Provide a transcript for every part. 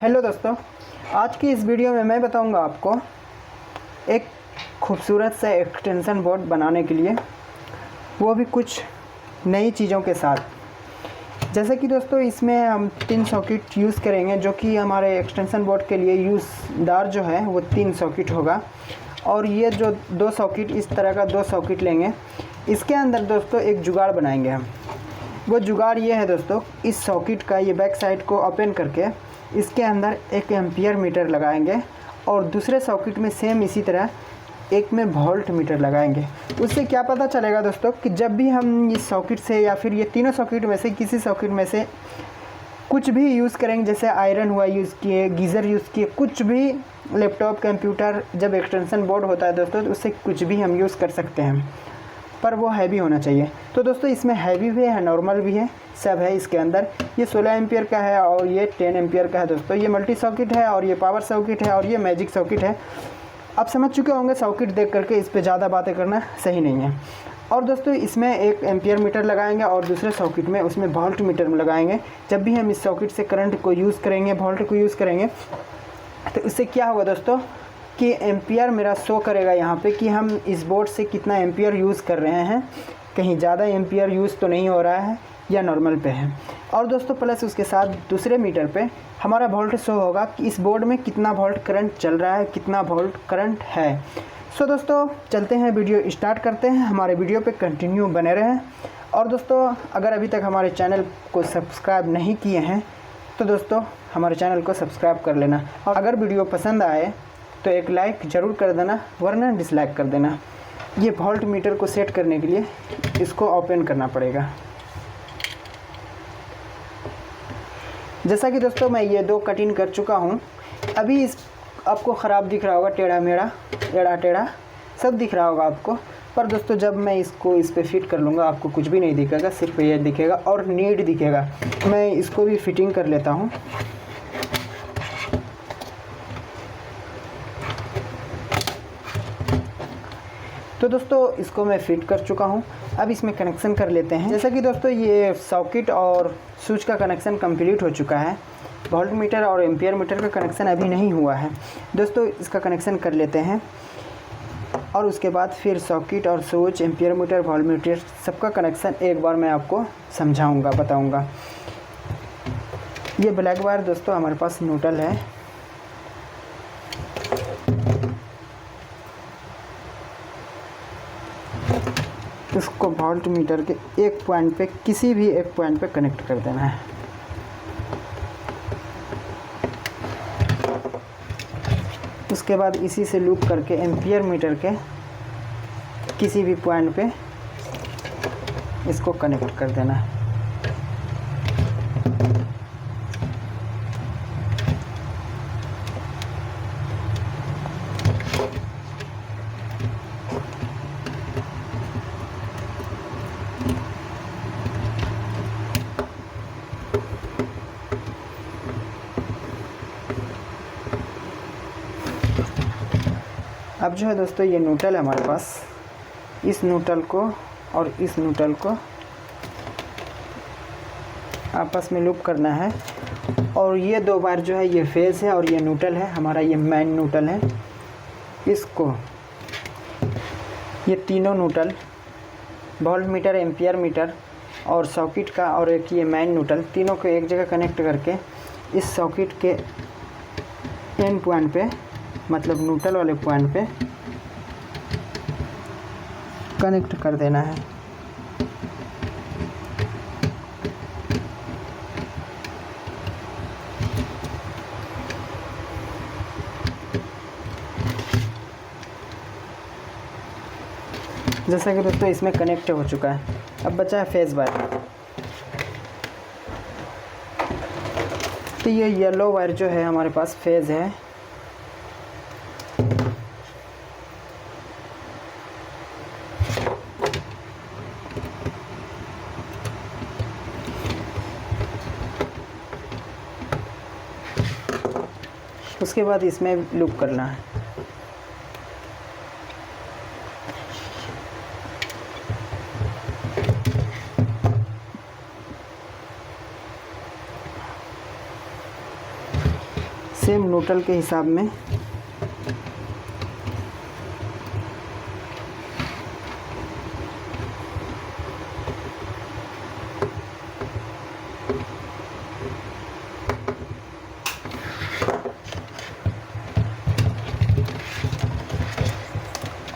Hello दोस्तों, आज की इस वीडियो में मैं बताऊंगा आपको एक खूबसूरत सा एक्सटेंशन बोर्ड बनाने के लिए, वो भी कुछ नई चीज़ों के साथ। जैसे कि दोस्तों इसमें हम 3 सॉकेट यूज़ करेंगे, जो कि हमारे एक्सटेंशन बोर्ड के लिए यूज़दार जो है वो 3 सॉकेट होगा। और ये जो 2 सॉकेट, इस तरह का 2 सॉकेट लेंगे। इसके अंदर दोस्तों एक जुगाड़ बनाएंगे हम। वो जुगाड़ ये है दोस्तों, इस सॉकेट का ये बैक साइड को ओपन करके इसके अंदर एक एम्पियर मीटर लगाएंगे और दूसरे सॉकेट में सेम इसी तरह एक में वोल्ट मीटर लगाएंगे। उससे क्या पता चलेगा दोस्तों कि जब भी हम इस सॉकेट से या फिर ये तीनों सॉकेट में से किसी सॉकेट में से कुछ भी यूज़ करेंगे, जैसे आयरन हुआ यूज़ किए, गीज़र यूज़ किए, कुछ भी लैपटॉप कंप्यूटर जब एक्सटेंशन बोर्ड होता है दोस्तों, तो उससे कुछ भी हम यूज़ कर सकते हैं, पर वो हैवी होना चाहिए। तो दोस्तों इसमें हैवी भी है, नॉर्मल भी है, सब है इसके अंदर। ये 16 एम्पियर का है और ये 10 एम्पियर का है दोस्तों। ये मल्टी सॉकेट है और ये पावर सॉकेट है और ये मैजिक सॉकेट है। आप समझ चुके होंगे सॉकेट देख करके, इस पे ज़्यादा बातें करना सही नहीं है। और दोस्तों इसमें एक एम्पियर मीटर लगाएंगे और दूसरे सॉकेट में उसमें वोल्ट मीटर लगाएंगे। जब भी हम इस सॉकेट से करंट को यूज़ करेंगे, वोल्ट को यूज़ करेंगे, तो इससे क्या होगा दोस्तों कि एम्पियर मेरा शो करेगा यहाँ पे कि हम इस बोर्ड से कितना एम्पियर यूज़ कर रहे हैं, कहीं ज़्यादा एम्पियर यूज़ तो नहीं हो रहा है या नॉर्मल पे है। और दोस्तों प्लस उसके साथ दूसरे मीटर पे हमारा वोल्ट शो होगा कि इस बोर्ड में कितना वोल्ट करंट चल रहा है, कितना वोल्ट करंट है। सो दोस्तों चलते हैं, वीडियो स्टार्ट करते हैं। हमारे वीडियो पे कंटिन्यू बने रहें। और दोस्तों अगर अभी तक हमारे चैनल को सब्सक्राइब नहीं किए हैं तो दोस्तों हमारे चैनल को सब्सक्राइब कर लेना। और अगर वीडियो पसंद आए तो एक लाइक ज़रूर कर देना, वरना डिसलाइक कर देना। ये वोल्ट मीटर को सेट करने के लिए इसको ओपन करना पड़ेगा। जैसा कि दोस्तों मैं ये 2 कटिंग कर चुका हूँ। अभी इस आपको ख़राब दिख रहा होगा, टेढ़ा मेढ़ा, एड़ा टेढ़ा सब दिख रहा होगा आपको। पर दोस्तों जब मैं इसको इस पे फिट कर लूँगा आपको कुछ भी नहीं दिखेगा, सिर्फ ये दिखेगा और नीट दिखेगा। मैं इसको भी फिटिंग कर लेता हूँ। तो दोस्तों इसको मैं फिट कर चुका हूँ। अब इसमें कनेक्शन कर लेते हैं। जैसा कि दोस्तों ये सॉकेट और स्विच का कनेक्शन कंप्लीट हो चुका है। वोल्ट मीटर और एम्पियर मीटर का कनेक्शन अभी नहीं हुआ है दोस्तों, इसका कनेक्शन कर लेते हैं। और उसके बाद फिर सॉकेट और switch, ampere meter, volt meter सबका कनेक्शन एक बार मैं आपको समझाऊँगा, बताऊँगा। ये ब्लैक वायर दोस्तों हमारे पास न्यूट्रल है। इसको वोल्ट मीटर के एक पॉइंट पे, किसी भी एक पॉइंट पे कनेक्ट कर देना है। उसके बाद इसी से लूप करके एम्पियर मीटर के किसी भी पॉइंट पे इसको कनेक्ट कर देना है। अब जो है दोस्तों ये न्यूट्रल है हमारे पास, इस न्यूट्रल को और इस न्यूट्रल को आपस में लूप करना है। और ये 2 बार जो है ये फेज़ है और ये न्यूट्रल है हमारा, ये मेन न्यूट्रल है। इसको ये तीनों neutral, volt meter, ampere meter और सॉकेट का और एक ये मेन न्यूट्रल, तीनों को एक जगह कनेक्ट करके इस सॉकेट के एंड पॉइंट पे, मतलब न्यूट्रल वाले पॉइंट पे कनेक्ट कर देना है। जैसा कि दोस्तों इसमें कनेक्ट हो चुका है। अब बचा है फेज वायर। तो ये येलो वायर जो है हमारे पास फेज है। उसके बाद इसमें लूप करना है। सेम न्यूट्रल के हिसाब में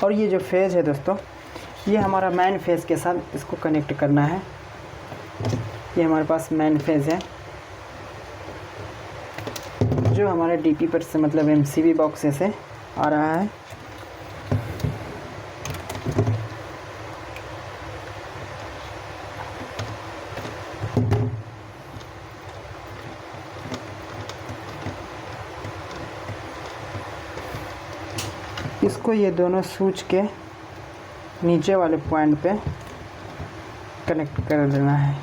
और ये जो फेज़ है दोस्तों, ये हमारा मेन फेज़ के साथ इसको कनेक्ट करना है। ये हमारे पास मेन फेज़ है जो हमारे डीपी पर से मतलब एमसीबी बॉक्स से आ रहा है। इसको ये दोनों स्विच के नीचे वाले पॉइंट पे कनेक्ट कर देना है।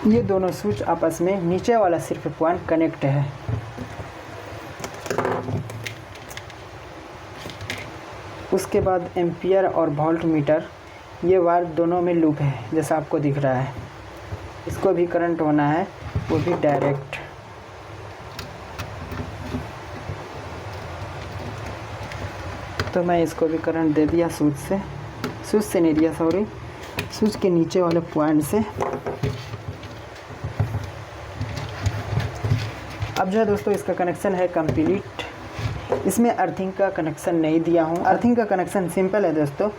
ये दोनों स्विच आपस में नीचे वाला सिर्फ पॉइंट कनेक्ट है। उसके बाद एम्पियर और वोल्ट मीटर, ये वायर दोनों में लूप है जैसा आपको दिख रहा है। इसको भी करंट होना है, वो भी डायरेक्ट। तो मैं इसको भी करंट दे दिया स्विच से नहीं दिया, सॉरी, स्विच के नीचे वाले पॉइंट से। अब जो है दोस्तों इसका कनेक्शन है कंप्लीट। इसमें अर्थिंग का कनेक्शन नहीं दिया हूँ। अर्थिंग का कनेक्शन सिंपल है दोस्तों,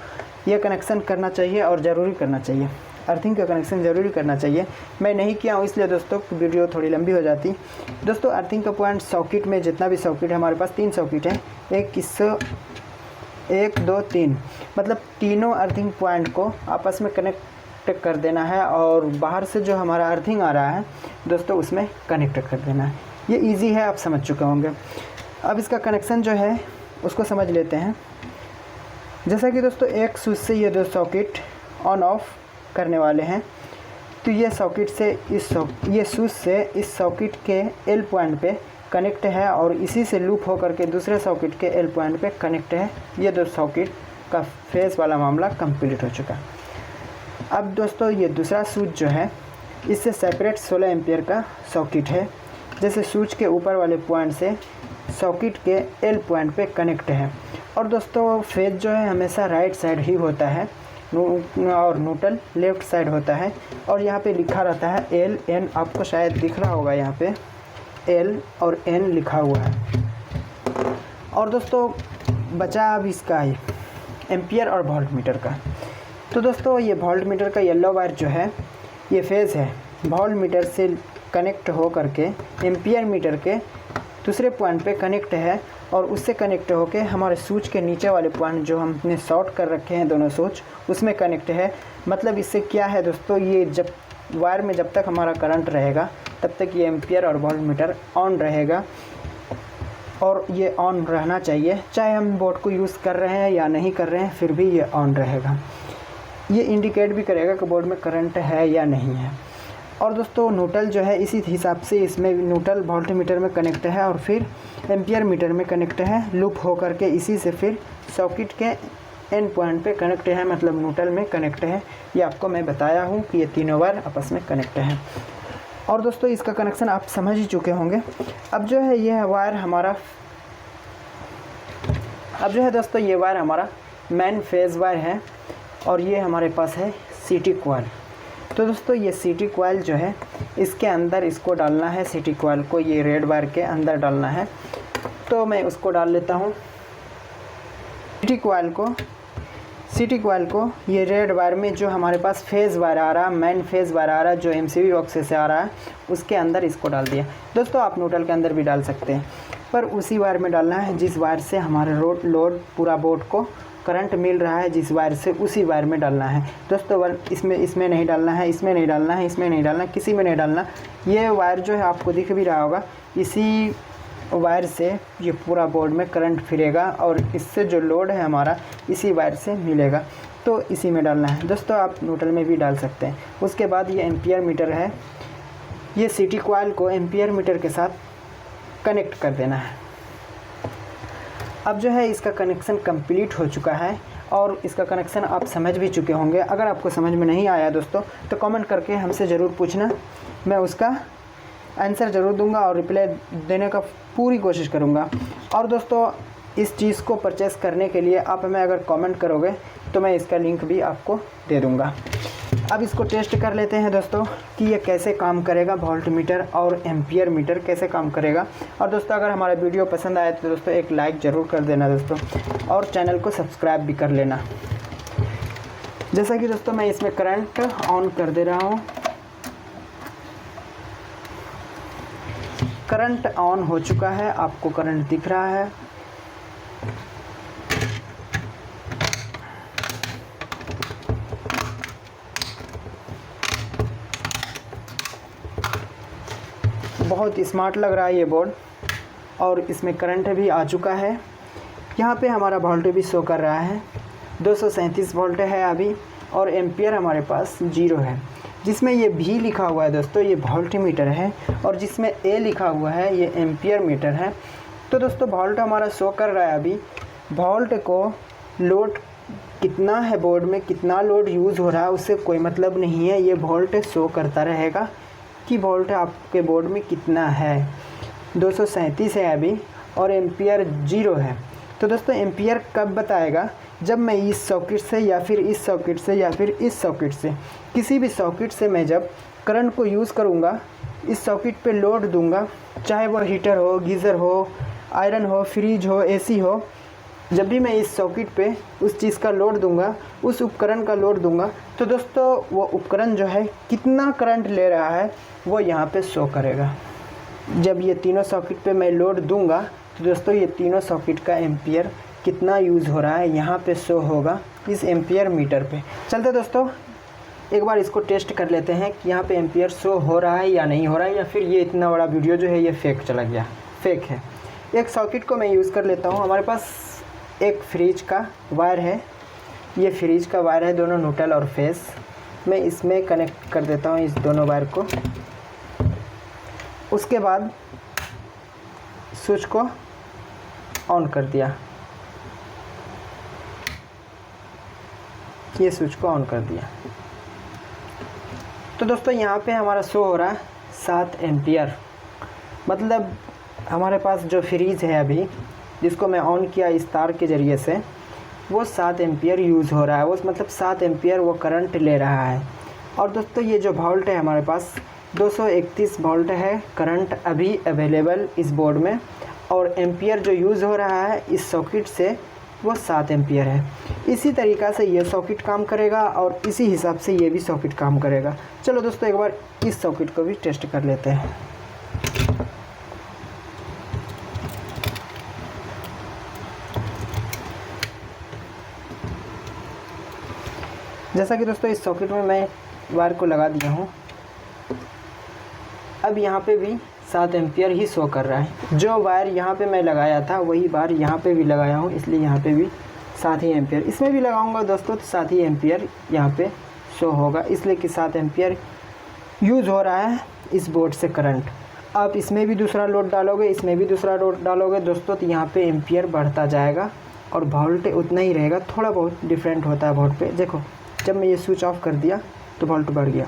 ये कनेक्शन करना चाहिए और ज़रूरी करना चाहिए। अर्थिंग का कनेक्शन ज़रूरी करना चाहिए, मैं नहीं किया हूँ इसलिए दोस्तों वीडियो थोड़ी लंबी हो जाती। दोस्तों अर्थिंग का पॉइंट सॉकेट में जितना भी सॉकेट है, हमारे पास 3 सॉकेट है, 1 2 3, मतलब तीनों अर्थिंग पॉइंट को आपस में कनेक्ट कर देना है और बाहर से जो हमारा अर्थिंग आ रहा है दोस्तों उसमें कनेक्ट कर देना है। ये इजी है, आप समझ चुके होंगे। अब इसका कनेक्शन जो है उसको समझ लेते हैं। जैसा कि दोस्तों एक स्विच से ये 2 सॉकेट ऑन ऑफ करने वाले हैं, तो ये सॉकेट से ये स्विच से इस सॉकेट के एल पॉइंट पे कनेक्ट है और इसी से लूप होकर के दूसरे सॉकेट के एल पॉइंट पे कनेक्ट है। ये 2 सॉकेट का फेज़ वाला मामला कंप्लीट हो चुका। अब दोस्तों ये दूसरा स्विच जो है इससे सेपरेट 16 एम्पियर का सॉकेट है। जैसे स्विच के ऊपर वाले पॉइंट से सॉकेट के एल पॉइंट पे कनेक्ट है। और दोस्तों फेज जो है हमेशा राइट साइड ही होता है और न्यूट्रल लेफ़्ट साइड होता है। और यहाँ पे लिखा रहता है एल एन, आपको शायद दिख रहा होगा यहाँ पे एल और एन लिखा हुआ है। और दोस्तों बचा अब इसका एम्पियर और वोल्ट मीटर का। तो दोस्तों ये वोल्ट मीटर का येलो वायर जो है ये फेज़ है, वोल्ट मीटर से कनेक्ट हो करके एम्पियर मीटर के दूसरे पॉइंट पे कनेक्ट है और उससे कनेक्ट होके हमारे स्विच के नीचे वाले पॉइंट जो हमने शॉर्ट कर रखे हैं दोनों स्विच उसमें कनेक्ट है। मतलब इससे क्या है दोस्तों, ये जब वायर में जब तक हमारा करंट रहेगा तब तक ये एम्पियर और वोल्ट मीटर ऑन रहेगा और ये ऑन रहना चाहिए, चाहे हम बोर्ड को यूज़ कर रहे हैं या नहीं कर रहे हैं, फिर भी ये ऑन रहेगा। ये इंडिकेट भी करेगा कि बोर्ड में करंट है या नहीं है। और दोस्तों न्यूट्रल जो है इसी हिसाब से इसमें न्यूट्रल वोल्ट मीटर में कनेक्ट है और फिर एम्पियर मीटर में कनेक्ट है, लूप हो करके इसी से फिर सॉकेट के एन पॉइंट पे कनेक्ट है, मतलब न्यूट्रल में कनेक्ट है। ये आपको मैं बताया हूँ कि ये तीनों वायर आपस में कनेक्ट है। और दोस्तों इसका कनेक्शन आप समझ ही चुके होंगे। अब जो है ये वायर हमारा दोस्तों ये वायर हमारा मेन फेज़ वायर है और ये हमारे पास है सीटी कॉइल। तो दोस्तों ये सीटी कॉइल जो है इसके अंदर इसको डालना है, सीटी कॉइल को ये रेड वायर के अंदर डालना है। तो मैं उसको डाल लेता हूँ सीटी कॉइल को ये रेड वायर में जो हमारे पास फेज़ वायर आ रहा है, मेन फेज़ वायर आ रहा है जो एमसीबी बॉक्स से आ रहा है, उसके अंदर इसको डाल दिया। दोस्तों आप न्यूट्रल के अंदर भी डाल सकते हैं, पर उसी वायर में डालना है जिस वायर से हमारे लोड पूरा बोर्ड को करंट मिल रहा है, जिस वायर से उसी वायर में डालना है। दोस्तों इसमें नहीं डालना है, इसमें नहीं डालना है, इसमें नहीं डालना, किसी में नहीं डालना। ये वायर जो है आपको दिख भी रहा होगा, इसी वायर से ये पूरा बोर्ड में करंट फिरेगा और इससे जो लोड है हमारा इसी वायर से मिलेगा, तो इसी में डालना है। दोस्तों आप न्यूट्रल में भी डाल सकते हैं। उसके बाद ये एम्पियर मीटर है, ये सीटी कॉइल को एम्पियर मीटर के साथ कनेक्ट कर देना है। अब जो है इसका कनेक्शन कंप्लीट हो चुका है और इसका कनेक्शन आप समझ भी चुके होंगे। अगर आपको समझ में नहीं आया दोस्तों तो कमेंट करके हमसे ज़रूर पूछना, मैं उसका आंसर ज़रूर दूंगा और रिप्लाई देने का पूरी कोशिश करूंगा। और दोस्तों इस चीज़ को परचेज़ करने के लिए आप हमें अगर कमेंट करोगे तो मैं इसका लिंक भी आपको दे दूंगा। अब इसको टेस्ट कर लेते हैं दोस्तों कि ये कैसे काम करेगा, वोल्ट मीटर और एम्पियर मीटर कैसे काम करेगा। और दोस्तों अगर हमारा वीडियो पसंद आए तो दोस्तों एक लाइक ज़रूर कर देना दोस्तों, और चैनल को सब्सक्राइब भी कर लेना। जैसा कि दोस्तों मैं इसमें करंट ऑन कर दे रहा हूँ। करंट ऑन हो चुका है, आपको करंट दिख रहा है। बहुत स्मार्ट लग रहा है ये बोर्ड, और इसमें करंट भी आ चुका है। यहाँ पे हमारा वोल्ट भी शो कर रहा है, 237 वोल्ट है अभी, और एम्पियर हमारे पास 0 है। जिसमें ये भी लिखा हुआ है दोस्तों ये वोल्ट मीटर है, और जिसमें ए लिखा हुआ है ये एम्पियर मीटर है। तो दोस्तों वोल्ट हमारा शो कर रहा है अभी। वोल्ट को लोड कितना है बोर्ड में, कितना लोड यूज़ हो रहा है उससे कोई मतलब नहीं है, ये वोल्ट शो करता रहेगा कि वोल्ट आपके बोर्ड में कितना है। 237 है अभी, और एम्पियर 0 है। तो दोस्तों एम्पियर कब बताएगा, जब मैं इस सॉकेट से या फिर इस सॉकेट से या फिर इस सॉकेट से, किसी भी सॉकेट से मैं जब करंट को यूज़ करूँगा, इस सॉकेट पे लोड दूंगा, चाहे वो हीटर हो, गीज़र हो, आयरन हो, फ्रिज हो, एसी हो, जब भी मैं इस सॉकेट पे उस चीज़ का लोड दूंगा, उस उपकरण का लोड दूंगा, तो दोस्तों वो उपकरण जो है कितना करंट ले रहा है वो यहाँ पे शो करेगा। जब ये तीनों सॉकेट पे मैं लोड दूंगा तो दोस्तों ये तीनों सॉकेट का एम्पियर कितना यूज़ हो रहा है यहाँ पे शो होगा इस एम्पियर मीटर पे। चलते दोस्तों एक बार इसको टेस्ट कर लेते हैं कि यहाँ पे एम्पियर शो हो रहा है या नहीं हो रहा है, या फिर ये इतना बड़ा वीडियो जो है ये फेक चला गया, फेक है। एक सॉकेट को मैं यूज़ कर लेता हूँ। हमारे पास एक फ्रिज का वायर है, ये फ्रिज का वायर है, दोनों न्यूट्रल और फेस। मैं इसमें कनेक्ट कर देता हूँ इस दोनों वायर को। उसके बाद स्विच को ऑन कर दिया, ये स्विच को ऑन कर दिया। तो दोस्तों यहाँ पे हमारा शो हो रहा है 7 एम्पियर। मतलब हमारे पास जो फ्रिज है अभी जिसको मैं ऑन किया इस तार के ज़रिए से, वो 7 एम्पियर यूज़ हो रहा है, वो मतलब 7 एम्पियर वो करंट ले रहा है। और दोस्तों ये जो वोल्ट है हमारे पास 231 वोल्ट है करंट अभी अवेलेबल इस बोर्ड में, और एम्पियर जो यूज़ हो रहा है इस सॉकेट से वो 7 एम्पियर है। इसी तरीक़ा से ये सॉकेट काम करेगा और इसी हिसाब से ये भी सॉकेट काम करेगा। चलो दोस्तों एक बार इस सॉकेट को भी टेस्ट कर लेते हैं। जैसा कि दोस्तों इस सॉकेट में मैं वायर को लगा दिया हूँ, अब यहाँ पे भी 7 एम्पियर ही शो कर रहा है। जो वायर यहाँ पे मैं लगाया था वही वायर यहाँ पे भी लगाया हूँ, इसलिए यहाँ पे भी 7 ही एम्पियर, इसमें भी लगाऊंगा दोस्तों तो 7 ही एम्पियर यहाँ पे शो होगा, इसलिए कि 7 एम्पियर यूज़ हो रहा है इस बोर्ड से करंट। आप इसमें भी दूसरा लोड डालोगे, इसमें भी दूसरा लोड डालोगे दोस्तों, तो यहाँ पे एम्पियर बढ़ता जाएगा और वोल्ट उतना ही रहेगा, थोड़ा बहुत डिफरेंट होता है वोल्ट पे। देखो जब मैं ये स्विच ऑफ कर दिया तो वोल्ट बढ़ गया,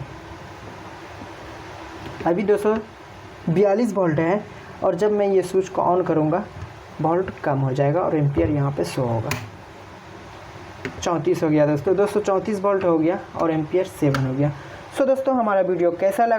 अभी 242 वोल्ट है, और जब मैं ये स्विच को ऑन करूँगा वोल्ट कम हो जाएगा और एम्पियर यहाँ पे शो होगा। 34 हो गया दोस्तों, 234 वोल्ट हो गया और एम्पियर 7 हो गया। सो दोस्तों हमारा वीडियो कैसा लगा